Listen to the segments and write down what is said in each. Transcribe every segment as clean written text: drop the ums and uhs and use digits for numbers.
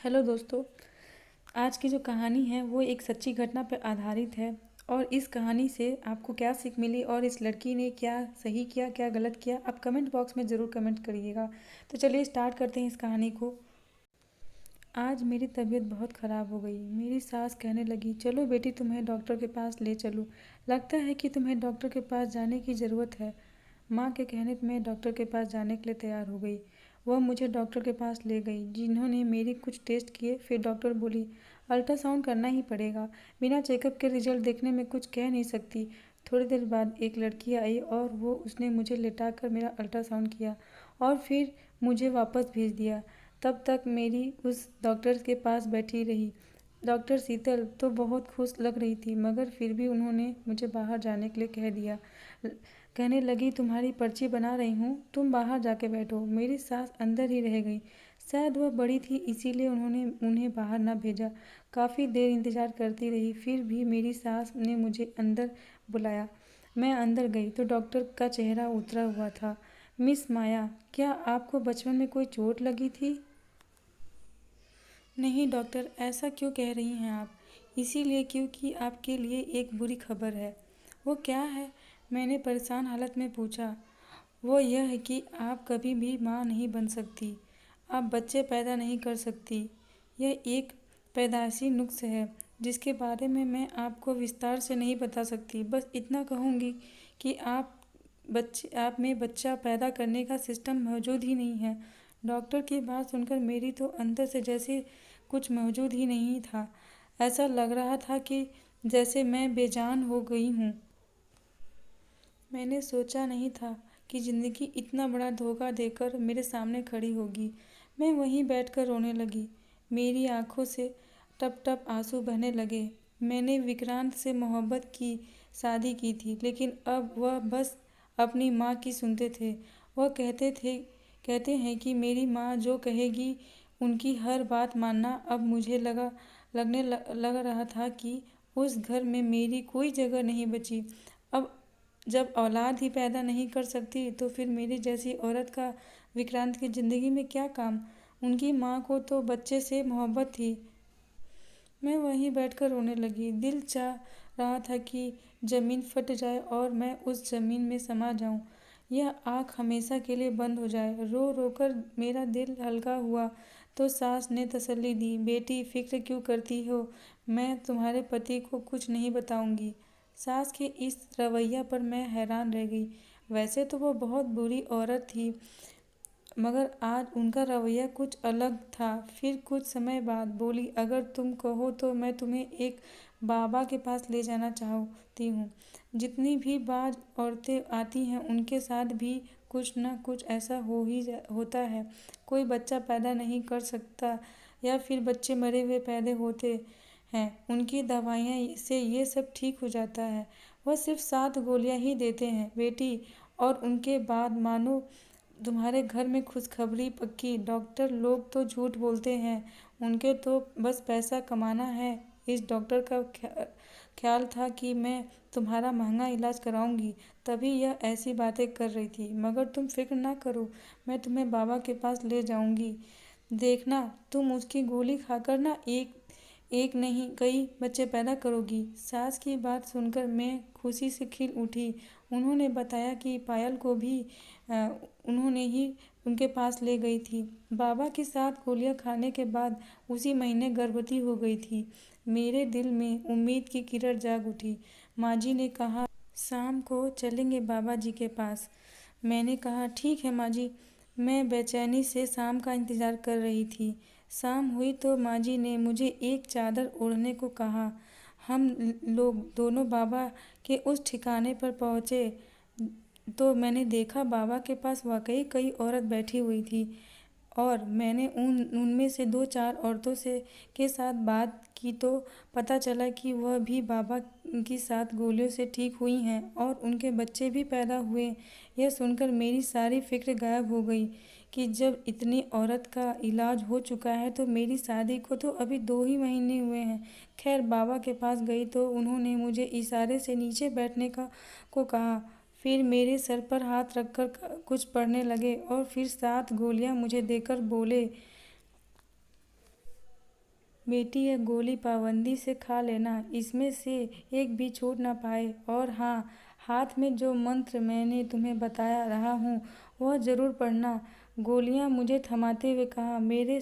Hello दोस्तों। आज की जो कहानी है वो एक सच्ची घटना पर आधारित है। और इस कहानी से आपको क्या सीख मिली और इस लड़की ने क्या सही किया क्या गलत किया, आप कमेंट बॉक्स में ज़रूर कमेंट करिएगा। तो चलिए स्टार्ट करते हैं इस कहानी को। आज मेरी तबीयत बहुत ख़राब हो गई। मेरी सास कहने लगी, चलो बेटी तुम्हें डॉक्टर के पास ले चलूँ, लगता है कि तुम्हें डॉक्टर के पास जाने की ज़रूरत है। माँ के कहने पर मैं डॉक्टर के पास जाने के लिए तैयार हो गई। वह मुझे डॉक्टर के पास ले गई, जिन्होंने मेरी कुछ टेस्ट किए। फिर डॉक्टर बोली, अल्ट्रासाउंड करना ही पड़ेगा, बिना चेकअप के रिजल्ट देखने में कुछ कह नहीं सकती। थोड़ी देर बाद एक लड़की आई और उसने मुझे लेटाकर मेरा अल्ट्रासाउंड किया और फिर मुझे वापस भेज दिया। तब तक मेरी उस डॉक्टर के पास बैठी रही। डॉक्टर शीतल तो बहुत खुश लग रही थी, मगर फिर भी उन्होंने मुझे बाहर जाने के लिए कह दिया। कहने लगी, तुम्हारी पर्ची बना रही हूँ, तुम बाहर जाके बैठो। मेरी सास अंदर ही रह गई। शायद वह बड़ी थी, इसीलिए उन्होंने उन्हें बाहर ना भेजा। काफ़ी देर इंतज़ार करती रही, फिर भी मेरी सास ने मुझे अंदर बुलाया। मैं अंदर गई तो डॉक्टर का चेहरा उतरा हुआ था। मिस माया, क्या आपको बचपन में कोई चोट लगी थी? नहीं डॉक्टर, ऐसा क्यों कह रही हैं आप? इसीलिए क्योंकि आपके लिए एक बुरी खबर है। वो क्या है? मैंने परेशान हालत में पूछा। वो यह है कि आप कभी भी माँ नहीं बन सकती। आप बच्चे पैदा नहीं कर सकती। यह एक पैदाइशी नुक्स है जिसके बारे में मैं आपको विस्तार से नहीं बता सकती। बस इतना कहूँगी कि आप में बच्चा पैदा करने का सिस्टम मौजूद ही नहीं है। डॉक्टर की बात सुनकर मेरी तो अंदर से जैसे कुछ मौजूद ही नहीं था। ऐसा लग रहा था कि जैसे मैं बेजान हो गई हूँ। मैंने सोचा नहीं था कि ज़िंदगी इतना बड़ा धोखा देकर मेरे सामने खड़ी होगी। मैं वहीं बैठकर रोने लगी। मेरी आंखों से टप टप आंसू बहने लगे। मैंने विक्रांत से मोहब्बत की शादी की थी, लेकिन अब वह बस अपनी माँ की सुनते थे। वह कहते हैं कि मेरी माँ जो कहेगी उनकी हर बात मानना। अब मुझे लग रहा था कि उस घर में मेरी कोई जगह नहीं बची। अब जब औलाद ही पैदा नहीं कर सकती तो फिर मेरी जैसी औरत का विक्रांत की ज़िंदगी में क्या काम? उनकी माँ को तो बच्चे से मोहब्बत थी। मैं वहीं बैठकर रोने लगी। दिल चाह रहा था कि ज़मीन फट जाए और मैं उस ज़मीन में समा जाऊं। यह आँख हमेशा के लिए बंद हो जाए। रो रो कर मेरा दिल हल्का हुआ तो सास ने तसल्ली दी, बेटी फिक्र क्यों करती हो, मैं तुम्हारे पति को कुछ नहीं बताऊंगी। सास के इस रवैया पर मैं हैरान रह गई। वैसे तो वो बहुत बुरी औरत थी, मगर आज उनका रवैया कुछ अलग था। फिर कुछ समय बाद बोली, अगर तुम कहो तो मैं तुम्हें एक बाबा के पास ले जाना चाहती हूँ। जितनी भी बाज औरतें आती हैं उनके साथ भी कुछ न कुछ ऐसा होता है। कोई बच्चा पैदा नहीं कर सकता या फिर बच्चे मरे हुए पैदा होते हैं। उनकी दवाइयाँ से ये सब ठीक हो जाता है। वह सिर्फ 7 गोलियाँ ही देते हैं बेटी, और उनके बाद मानो तुम्हारे घर में खुशखबरी पक्की। डॉक्टर लोग तो झूठ बोलते हैं, उनके तो बस पैसा कमाना है। इस डॉक्टर का ख्याल था कि मैं तुम्हारा महंगा इलाज कराऊंगी, तभी यह ऐसी बातें कर रही थी। मगर तुम फिक्र ना करो, मैं तुम्हें बाबा के पास ले जाऊंगी। देखना, तुम उसकी गोली खाकर ना एक एक नहीं कई बच्चे पैदा करोगी। सास की बात सुनकर मैं खुशी से खिल उठी। उन्होंने बताया कि पायल को भी उन्होंने ही उनके पास ले गई थी। बाबा की 7 गोलियां खाने के बाद उसी महीने गर्भवती हो गई थी। मेरे दिल में उम्मीद की किरण जाग उठी। माँ जी ने कहा, शाम को चलेंगे बाबा जी के पास। मैंने कहा, ठीक है माँ जी। मैं बेचैनी से शाम का इंतज़ार कर रही थी। शाम हुई तो माँ जी ने मुझे एक चादर ओढ़ने को कहा। हम लोग दोनों बाबा के उस ठिकाने पर पहुँचे तो मैंने देखा बाबा के पास वाकई कई औरत बैठी हुई थी, और मैंने उनमें से 2-4 औरतों से के साथ बात की तो पता चला कि वह भी बाबा की 7 गोलियों से ठीक हुई हैं और उनके बच्चे भी पैदा हुए। यह सुनकर मेरी सारी फिक्र गायब हो गई कि जब इतनी औरत का इलाज हो चुका है तो मेरी शादी को तो अभी 2 ही महीने हुए हैं। खैर, बाबा के पास गई तो उन्होंने मुझे इशारे से नीचे बैठने को कहा। फिर मेरे सर पर हाथ रखकर कुछ पढ़ने लगे और फिर 7 गोलियां मुझे देकर बोले, बेटी यह गोली पाबंदी से खा लेना, इसमें से एक भी छूट ना पाए। और हाँ, हाथ में जो मंत्र मैंने तुम्हें बताया रहा हूँ वह जरूर पढ़ना। गोलियां मुझे थमाते हुए कहा। मेरे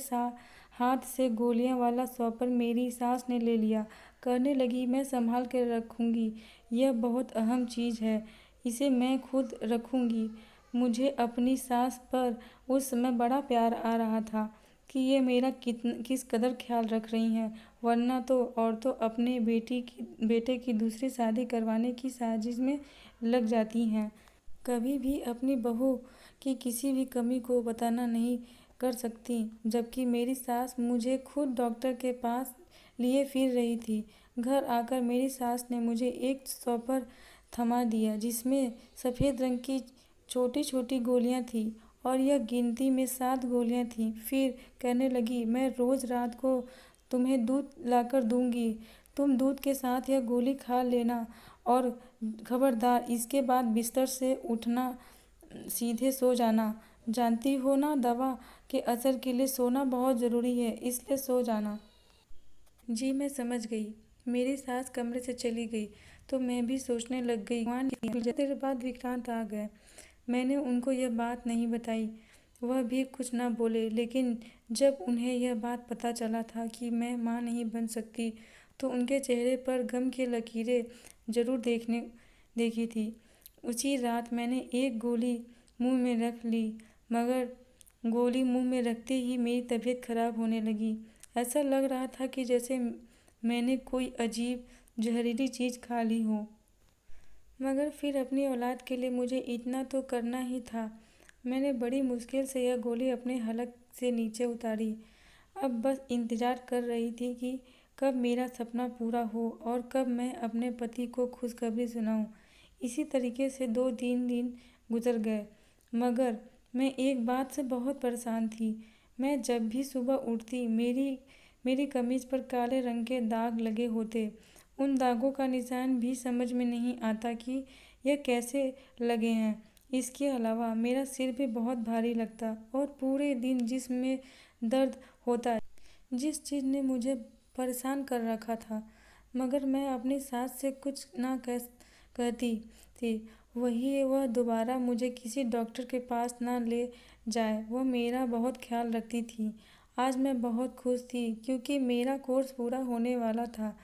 हाथ से गोलियां वाला स्वॉपर मेरी सास ने ले लिया। कहने लगी, मैं संभाल कर रखूंगी, यह बहुत अहम चीज़ है, इसे मैं खुद रखूंगी। मुझे अपनी सास पर उस समय बड़ा प्यार आ रहा था कि ये मेरा किस कदर ख्याल रख रही हैं, वरना तो औरतें अपने बेटे की दूसरी शादी करवाने की साजिश में लग जाती हैं। कभी भी अपनी बहू की किसी भी कमी को बताना नहीं कर सकती, जबकि मेरी सास मुझे खुद डॉक्टर के पास लिए फिर रही थी। घर आकर मेरी सास ने मुझे एक स्वॉपर थमा दिया जिसमें सफ़ेद रंग की छोटी छोटी गोलियां थीं और यह गिनती में 7 गोलियां थीं। फिर कहने लगी, मैं रोज़ रात को तुम्हें दूध लाकर दूंगी, तुम दूध के साथ यह गोली खा लेना और खबरदार इसके बाद बिस्तर से उठना, सीधे सो जाना। जानती हो ना, दवा के असर के लिए सोना बहुत ज़रूरी है, इसलिए सो जाना। जी मैं समझ गई। मेरी सास कमरे से चली गई तो मैं भी सोचने लग गई। भगवान की देर बाद विक्रांत आ गए। मैंने उनको यह बात नहीं बताई, वह भी कुछ न बोले, लेकिन जब उन्हें यह बात पता चला था कि मैं माँ नहीं बन सकती तो उनके चेहरे पर गम की लकीरें जरूर देखी थी। उसी रात मैंने एक गोली मुंह में रख ली, मगर गोली मुंह में रखते ही मेरी तबीयत खराब होने लगी। ऐसा लग रहा था कि जैसे मैंने कोई अजीब जहरीली चीज़ खा ली हो। मगर फिर अपनी औलाद के लिए मुझे इतना तो करना ही था। मैंने बड़ी मुश्किल से यह गोली अपने हलक से नीचे उतारी। अब बस इंतज़ार कर रही थी कि कब मेरा सपना पूरा हो और कब मैं अपने पति को खुशखबरी सुनाऊं। इसी तरीके से 2-3 दिन गुजर गए, मगर मैं एक बात से बहुत परेशान थी। मैं जब भी सुबह उठती मेरी कमीज पर काले रंग के दाग लगे होते। उन दागों का निशान भी समझ में नहीं आता कि यह कैसे लगे हैं। इसके अलावा मेरा सिर भी बहुत भारी लगता और पूरे दिन जिस्म में दर्द होता, जिस चीज़ ने मुझे परेशान कर रखा था। मगर मैं अपनी सास से कुछ ना कहती थी। वह दोबारा मुझे किसी डॉक्टर के पास ना ले जाए, वह मेरा बहुत ख्याल रखती थी। आज मैं बहुत खुश थी क्योंकि मेरा कोर्स पूरा होने वाला था।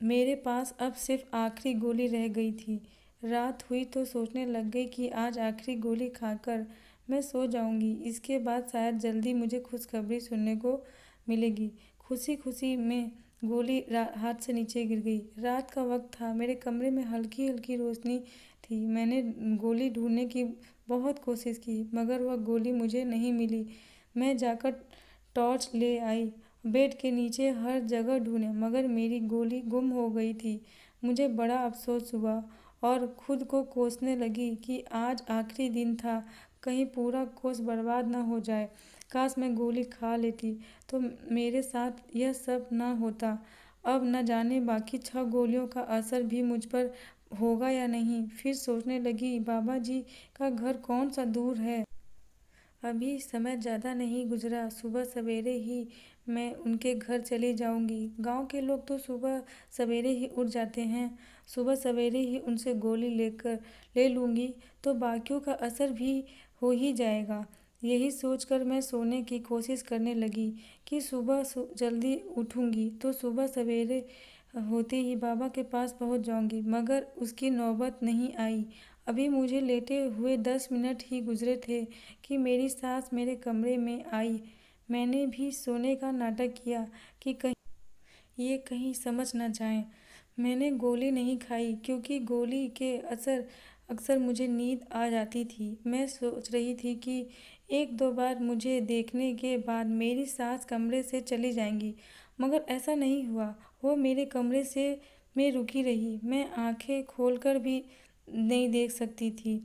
मेरे पास अब सिर्फ आखिरी गोली रह गई थी। रात हुई तो सोचने लग गई कि आज आखिरी गोली खाकर मैं सो जाऊंगी। इसके बाद शायद जल्दी मुझे खुशखबरी सुनने को मिलेगी। खुशी खुशी में गोली हाथ से नीचे गिर गई। रात का वक्त था, मेरे कमरे में हल्की हल्की रोशनी थी। मैंने गोली ढूंढने की बहुत कोशिश की, मगर वह गोली मुझे नहीं मिली। मैं जाकर टॉर्च ले आई, बेड के नीचे हर जगह ढूंढे, मगर मेरी गोली गुम हो गई थी। मुझे बड़ा अफसोस हुआ और खुद को कोसने लगी कि आज आखिरी दिन था, कहीं पूरा कोर्स बर्बाद न हो जाए। काश मैं गोली खा लेती तो मेरे साथ यह सब न होता। अब न जाने बाकी 6 गोलियों का असर भी मुझ पर होगा या नहीं। फिर सोचने लगी, बाबा जी का घर कौन सा दूर है। अभी समय ज़्यादा नहीं गुजरा, सुबह सवेरे ही मैं उनके घर चली जाऊंगी। गांव के लोग तो सुबह सवेरे ही उठ जाते हैं। सुबह सवेरे ही उनसे गोली ले लूँगी तो बाकियों का असर भी हो ही जाएगा। यही सोचकर मैं सोने की कोशिश करने लगी कि सुबह जल्दी उठूँगी तो सुबह सवेरे होते ही बाबा के पास पहुंच जाऊंगी, मगर उसकी नौबत नहीं आई। अभी मुझे लेटे हुए 10 मिनट ही गुजरे थे कि मेरी सास मेरे कमरे में आई। मैंने भी सोने का नाटक किया कि ये कहीं समझ न जाएं। मैंने गोली नहीं खाई क्योंकि गोली के असर अक्सर मुझे नींद आ जाती थी। मैं सोच रही थी कि 1-2 बार मुझे देखने के बाद मेरी सास कमरे से चली जाएंगी, मगर ऐसा नहीं हुआ। वो मेरे कमरे में रुकी रही। मैं आंखें खोलकर भी नहीं देख सकती थी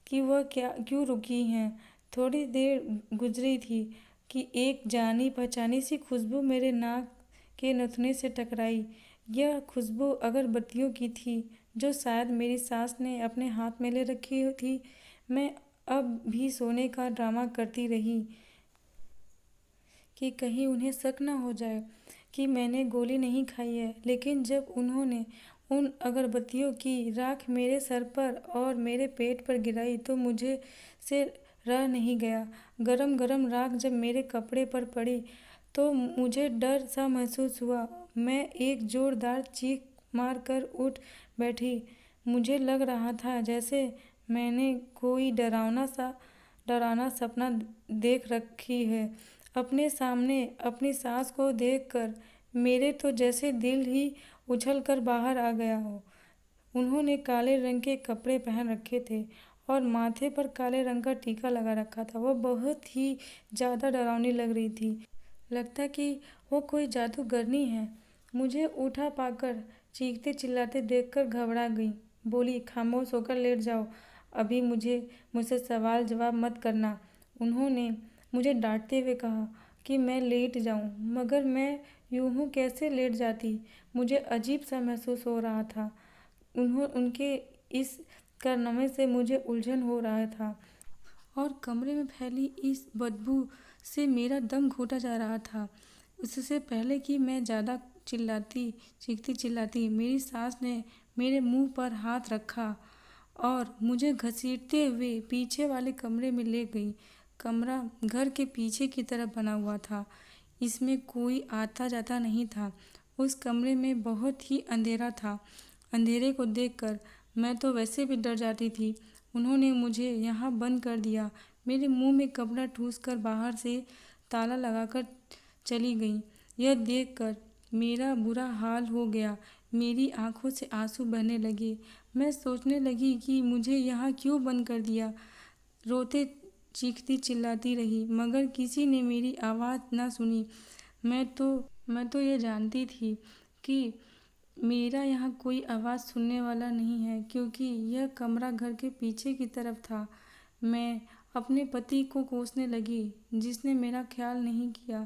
कि वह क्यों रुकी हैं। थोड़ी देर गुजरी थी कि एक जानी पहचानी सी खुशबू मेरे नाक के नथुने से टकराई। यह खुशबू अगरबत्तियों की थी जो शायद मेरी सास ने अपने हाथ में ले रखी थी। मैं अब भी सोने का ड्रामा करती रही कि कहीं उन्हें शक न हो जाए कि मैंने गोली नहीं खाई है, लेकिन जब उन्होंने उन अगरबत्तियों की राख मेरे सर पर और मेरे पेट पर गिराई तो मुझे से रह नहीं गया। गरम गरम राख जब मेरे कपड़े पर पड़ी तो मुझे डर सा महसूस हुआ। मैं एक जोरदार चीख मार कर उठ बैठी। मुझे लग रहा था जैसे मैंने कोई डरावना सपना देख रखी है। अपने सामने अपनी सास को देखकर मेरे तो जैसे दिल ही उछल कर बाहर आ गया हो। उन्होंने काले रंग के कपड़े पहन रखे थे और माथे पर काले रंग का टीका लगा रखा था। वह बहुत ही ज़्यादा डरावनी लग रही थी। लगता कि वो कोई जादूगरनी है। मुझे उठा पाकर चीखते चिल्लाते देखकर घबरा गई। बोली, खामोश होकर लेट जाओ, अभी मुझसे सवाल जवाब मत करना। उन्होंने मुझे डांटते हुए कहा कि मैं लेट जाऊं, मगर मैं यूं कैसे लेट जाती। मुझे अजीब सा महसूस हो रहा था। उनके इस कारनामे से मुझे उलझन हो रहा था और कमरे में फैली इस बदबू से मेरा दम घुटा जा रहा था। उससे पहले कि मैं ज़्यादा चीखती चिल्लाती, मेरी सास ने मेरे मुंह पर हाथ रखा और मुझे घसीटते हुए पीछे वाले कमरे में ले गई। कमरा घर के पीछे की तरफ बना हुआ था। इसमें कोई आता जाता नहीं था। उस कमरे में बहुत ही अंधेरा था। अंधेरे को देखकर मैं तो वैसे भी डर जाती थी। उन्होंने मुझे यहाँ बंद कर दिया। मेरे मुंह में कपड़ा ठूंसकर बाहर से ताला लगाकर चली गई। यह देखकर मेरा बुरा हाल हो गया। मेरी आंखों से आंसू बहने लगे। मैं सोचने लगी कि मुझे यहाँ क्यों बंद कर दिया। रोते चीखती चिल्लाती रही, मगर किसी ने मेरी आवाज़ न सुनी। मैं तो ये जानती थी कि मेरा यहाँ कोई आवाज़ सुनने वाला नहीं है, क्योंकि यह कमरा घर के पीछे की तरफ था। मैं अपने पति को कोसने लगी, जिसने मेरा ख्याल नहीं किया,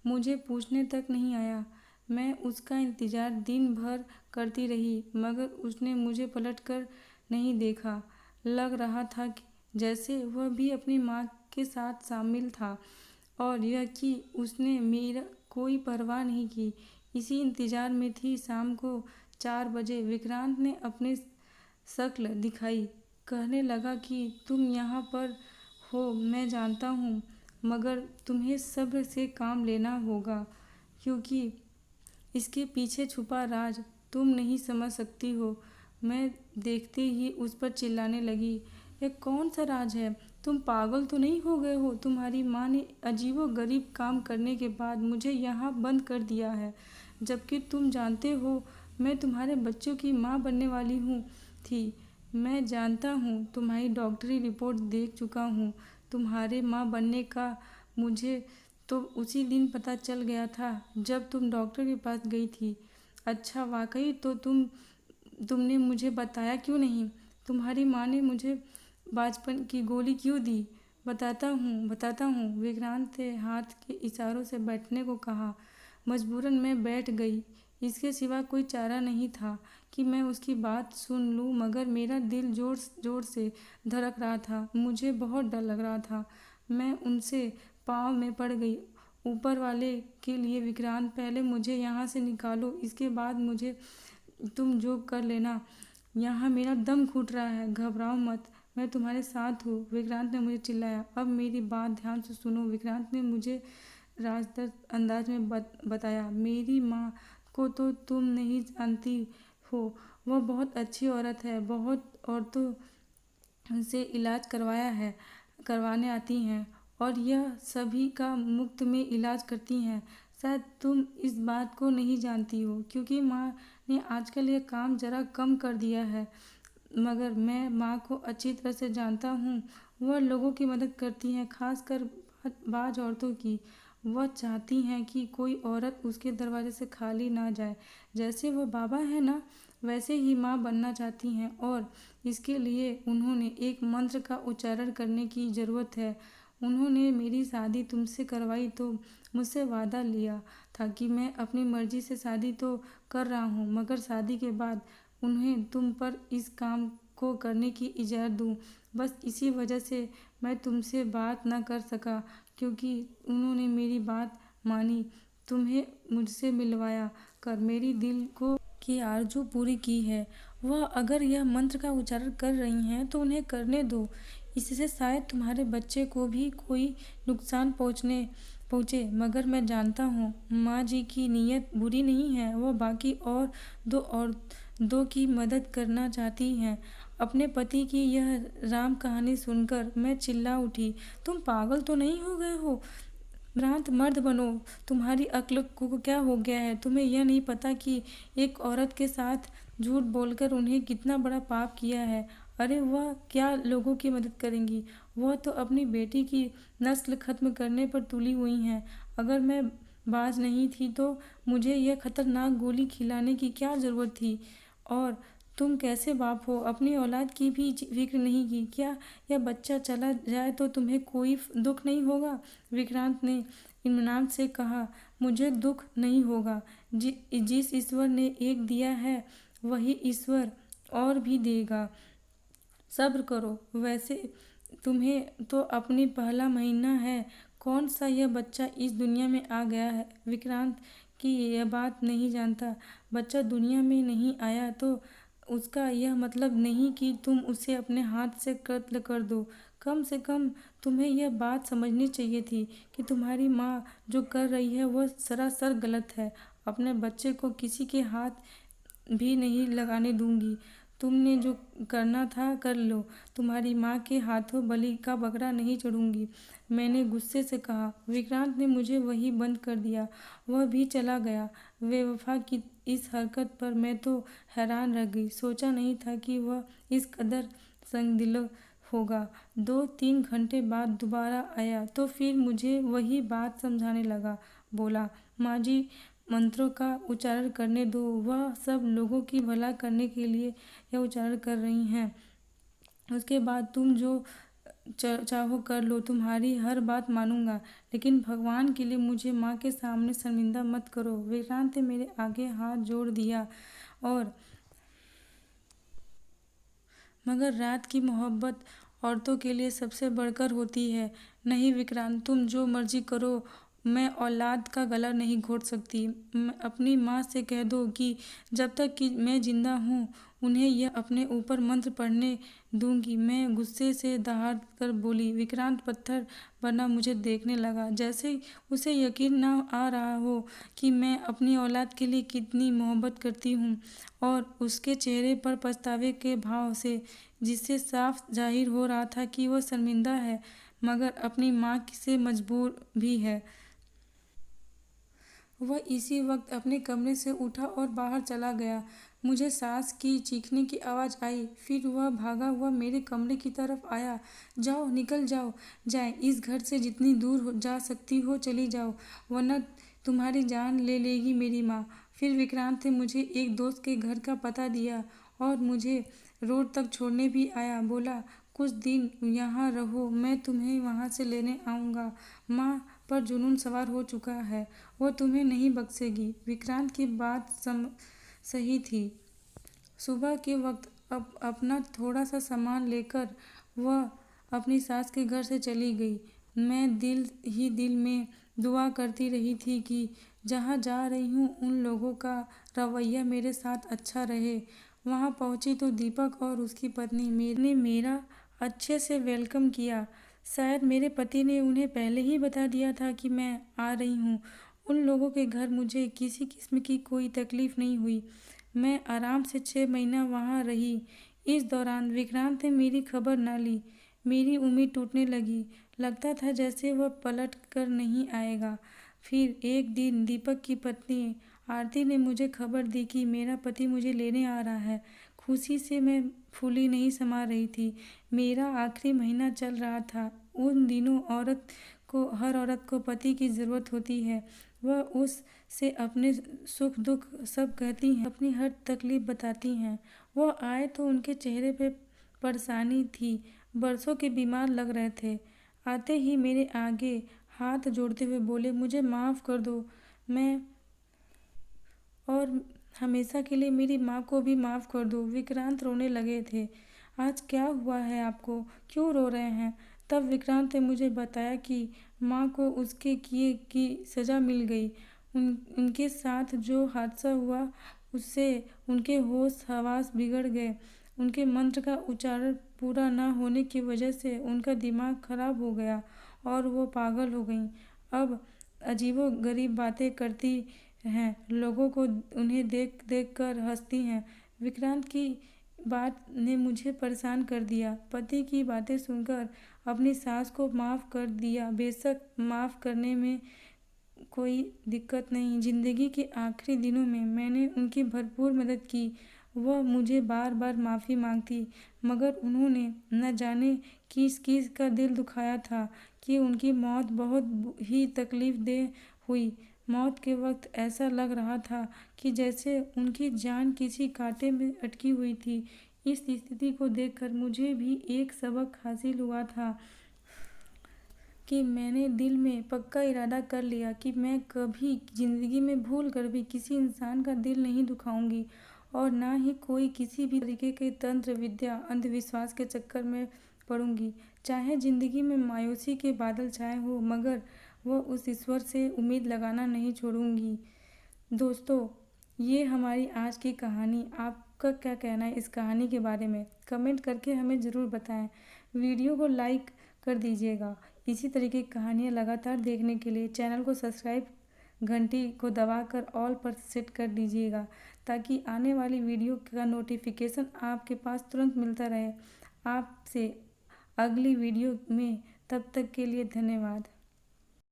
मुझे पूछने तक नहीं आया। मैं उसका इंतज़ार दिन भर करती रही, मगर उसने मुझे पलट कर नहीं देखा। लग रहा था कि जैसे वह भी अपनी माँ के साथ शामिल था और यह कि उसने मेरा कोई परवाह नहीं की। इसी इंतज़ार में थी। शाम को 4 बजे विक्रांत ने अपनी शक्ल दिखाई। कहने लगा कि तुम यहाँ पर हो मैं जानता हूँ, मगर तुम्हें सब्र से काम लेना होगा, क्योंकि इसके पीछे छुपा राज तुम नहीं समझ सकती हो। मैं देखते ही उस पर चिल्लाने लगी, यह कौन सा राज है? तुम पागल तो नहीं हो गए हो? तुम्हारी माँ ने अजीबोगरीब काम करने के बाद मुझे यहाँ बंद कर दिया है, जबकि तुम जानते हो मैं तुम्हारे बच्चों की माँ बनने वाली थी। मैं जानता हूँ, तुम्हारी डॉक्टरी रिपोर्ट देख चुका हूँ। तुम्हारे माँ बनने का मुझे तो उसी दिन पता चल गया था जब तुम डॉक्टर के पास गई थी। अच्छा, वाकई? तो तुमने मुझे बताया क्यों नहीं? तुम्हारी माँ ने मुझे बचपन की गोली क्यों दी? बताता हूँ। विक्रांत ने हाथ के इशारों से बैठने को कहा। मजबूरन मैं बैठ गई। इसके सिवा कोई चारा नहीं था कि मैं उसकी बात सुन लूँ, मगर मेरा दिल जोर जोर से धड़क रहा था। मुझे बहुत डर लग रहा था। मैं उनसे पाँव में पड़ गई। ऊपर वाले के लिए विक्रांत, पहले मुझे यहाँ से निकालो, इसके बाद मुझे तुम जो कर लेना। यहाँ मेरा दम घुट रहा है। घबराओ मत, मैं तुम्हारे साथ हूँ, विक्रांत ने मुझे चिल्लाया। अब मेरी बात ध्यान से सुनो। विक्रांत ने मुझे राजदर अंदाज में बताया, मेरी माँ को तो तुम नहीं जानती हो। वह बहुत अच्छी औरत है। बहुत औरतों से इलाज करवाने आती हैं और यह सभी का मुफ्त में इलाज करती हैं। शायद तुम इस बात को नहीं जानती हो, क्योंकि माँ ने आजकल यह काम ज़रा कम कर दिया है, मगर मैं माँ को अच्छी तरह से जानता हूँ। वह लोगों की मदद करती हैं, खासकर बाज औरतों की। वह चाहती हैं कि कोई औरत उसके दरवाजे से खाली ना जाए। जैसे वह बाबा है ना, वैसे ही माँ बनना चाहती हैं, और इसके लिए उन्होंने एक मंत्र का उच्चारण करने की ज़रूरत है। उन्होंने मेरी शादी तुमसे करवाई तो मुझसे वादा लिया था कि मैं अपनी मर्जी से शादी तो कर रहा हूँ, मगर शादी के बाद उन्हें तुम पर इस काम को करने की इजाज़त दूँ। बस इसी वजह से मैं तुमसे बात न कर सका, क्योंकि उन्होंने मेरी बात मानी तुम्हें मुझसे मिलवाया कर मेरी दिल को की आरज़ू पूरी की है। वह अगर यह मंत्र का उच्चारण कर रही हैं तो उन्हें करने दो। इससे शायद तुम्हारे बच्चे को भी कोई नुकसान पहुँचे, मगर मैं जानता हूँ माँ जी की नीयत बुरी नहीं है। वह बाकी औरतों की मदद करना चाहती हैं। अपने पति की यह राम कहानी सुनकर मैं चिल्ला उठी, तुम पागल तो नहीं हो गए हो? भ्रांत मर्द बनो। तुम्हारी अक्ल को क्या हो गया है? तुम्हें यह नहीं पता कि एक औरत के साथ झूठ बोलकर उन्हें कितना बड़ा पाप किया है? अरे वह क्या लोगों की मदद करेंगी? वह तो अपनी बेटी की नस्ल खत्म करने पर तुली हुई हैं। अगर मैं बाज नहीं थी तो मुझे यह खतरनाक गोली खिलाने की क्या जरूरत थी? और तुम कैसे बाप हो? अपनी औलाद की भी फिक्र नहीं की क्या? यह बच्चा चला जाए तो तुम्हें कोई दुख नहीं होगा? विक्रांत ने इत्मीनान से कहा, मुझे दुख नहीं होगा। जिस ईश्वर ने एक दिया है वही ईश्वर और भी देगा। सब्र करो। वैसे तुम्हें तो अपनी पहला महीना है। कौन सा यह बच्चा इस दुनिया में आ गया है? विक्रांत की यह बात नहीं जानता। बच्चा दुनिया में नहीं आया तो उसका यह मतलब नहीं कि तुम उसे अपने हाथ से कत्ल कर दो। कम से कम तुम्हें यह बात समझनी चाहिए थी कि तुम्हारी माँ जो कर रही है वह सरासर गलत है। अपने बच्चे को किसी के हाथ भी नहीं लगाने दूंगी। तुमने जो करना था कर लो। तुम्हारी माँ के हाथों बलि का बकरा नहीं चढ़ूंगी, मैंने गुस्से से कहा। विक्रांत ने मुझे वहीं बंद कर दिया। वह भी चला गया। बेवफा की इस हरकत पर मैं तो हैरान रह गई। सोचा नहीं था कि वह इस कदर संगदिल होगा। 2-3 घंटे बाद दोबारा आया तो फिर मुझे वही बात समझाने लगा। बोला, माँ जी मंत्रों का उच्चारण करने दो। वह सब लोगों की भला करने के लिए यह उच्चारण कर रही हैं। उसके बाद तुम जो चाहो कर लो। तुम्हारी हर बात मानूंगा, लेकिन भगवान के लिए मुझे माँ के सामने शर्मिंदा मत करो। विक्रांत ने मेरे आगे हाथ जोड़ दिया और मगर रात की मोहब्बत औरतों के लिए सबसे बढ़कर होती है। नहीं विक्रांत, तुम जो मर्जी करो, मैं औलाद का गला नहीं घोट सकती। अपनी माँ से कह दो कि जब तक कि मैं जिंदा हूँ उन्हें यह अपने ऊपर मंत्र पढ़ने दूंगी। मैं गुस्से से दहाड़ कर बोली। विक्रांत पत्थर बना मुझे देखने लगा, जैसे उसे यकीन न आ रहा हो कि मैं अपनी औलाद के लिए कितनी मोहब्बत करती हूँ। और उसके चेहरे पर पछतावे के भाव से, जिससे साफ जाहिर हो रहा था कि वह शर्मिंदा है मगर अपनी माँ से मजबूर भी है। वह इसी वक्त अपने कमरे से उठा और बाहर चला गया। मुझे सास की चीखने की आवाज़ आई। फिर वह भागा हुआ मेरे कमरे की तरफ आया। जाओ, निकल जाए इस घर से। जितनी दूर जा सकती हो चली जाओ, वरना तुम्हारी जान ले लेगी मेरी माँ। फिर विक्रांत ने मुझे एक दोस्त के घर का पता दिया और मुझे रोड तक छोड़ने भी आया। बोला, कुछ दिन यहाँ रहो, मैं तुम्हें वहाँ से लेने आऊँगा। माँ पर जुनून सवार हो चुका है, वो तुम्हें नहीं बख्शेगी। विक्रांत की बात सही थी। सुबह के वक्त अपना थोड़ा सा सामान लेकर वह अपनी सास के घर से चली गई। मैं दिल ही दिल में दुआ करती रही थी कि जहाँ जा रही हूँ उन लोगों का रवैया मेरे साथ अच्छा रहे। वहाँ पहुँची तो दीपक और उसकी पत्नी ने मेरा अच्छे से वेलकम किया। शायद मेरे पति ने उन्हें पहले ही बता दिया था कि मैं आ रही हूँ। उन लोगों के घर मुझे किसी किस्म की कोई तकलीफ नहीं हुई। मैं आराम से 6 महीना वहाँ रही। इस दौरान विक्रांत ने मेरी खबर न ली। मेरी उम्मीद टूटने लगी। लगता था जैसे वह पलट कर नहीं आएगा। फिर एक दिन दीपक की पत्नी आरती ने मुझे खबर दी कि मेरा पति मुझे लेने आ रहा है। खुशी से मैं फूली नहीं समा रही थी। मेरा आखिरी महीना चल रहा था। उन दिनों हर औरत को पति की ज़रूरत होती है। वह उससे अपने सुख दुख सब कहती हैं, अपनी हर तकलीफ बताती हैं। वह आए तो उनके चेहरे पे परेशानी थी। बरसों के बीमार लग रहे थे। आते ही मेरे आगे हाथ जोड़ते हुए बोले, मुझे माफ़ कर दो, मैं और हमेशा के लिए मेरी माँ को भी माफ़ कर दो। विक्रांत रोने लगे थे। आज क्या हुआ है आपको? क्यों रो रहे हैं? तब विक्रांत ने मुझे बताया कि माँ को उसके किए की सज़ा मिल गई। उनके साथ जो हादसा हुआ उससे उनके होश हवास बिगड़ गए। उनके मंत्र का उच्चारण पूरा न होने की वजह से उनका दिमाग खराब हो गया और वो पागल हो गईं। अब अजीबो-गरीब बातें करती हैं, लोगों को उन्हें देख देख कर हंसती हैं। विक्रांत की बात ने मुझे परेशान कर दिया। पति की बातें सुनकर अपनी सास को माफ़ कर दिया। बेशक माफ़ करने में कोई दिक्कत नहीं। ज़िंदगी के आखिरी दिनों में मैंने उनकी भरपूर मदद की। वह मुझे बार बार माफ़ी मांगती, मगर उन्होंने न जाने किस किस का दिल दुखाया था कि उनकी मौत बहुत ही तकलीफ देह हुई। मौत के वक्त ऐसा लग रहा था कि जैसे उनकी जान किसी कांटे में अटकी हुई थी। इस स्थिति को देखकर मुझे भी एक सबक हासिल हुआ था कि मैंने दिल में पक्का इरादा कर लिया कि मैं कभी ज़िंदगी में भूल कर भी किसी इंसान का दिल नहीं दुखाऊंगी और ना ही कोई किसी भी तरीके के तंत्र विद्या अंधविश्वास के चक्कर में पड़ूंगी। चाहे ज़िंदगी में मायूसी के बादल छाए हो, मगर वह उस ईश्वर से उम्मीद लगाना नहीं छोड़ूंगी। दोस्तों, ये हमारी आज की कहानी। आपका क्या कहना है इस कहानी के बारे में? कमेंट करके हमें ज़रूर बताएं। वीडियो को लाइक कर दीजिएगा। इसी तरीके की कहानियाँ लगातार देखने के लिए चैनल को सब्सक्राइब, घंटी को दबाकर ऑल पर सेट कर दीजिएगा, ताकि आने वाली वीडियो का नोटिफिकेशन आपके पास तुरंत मिलता रहे। आपसे अगली वीडियो में, तब तक के लिए धन्यवाद।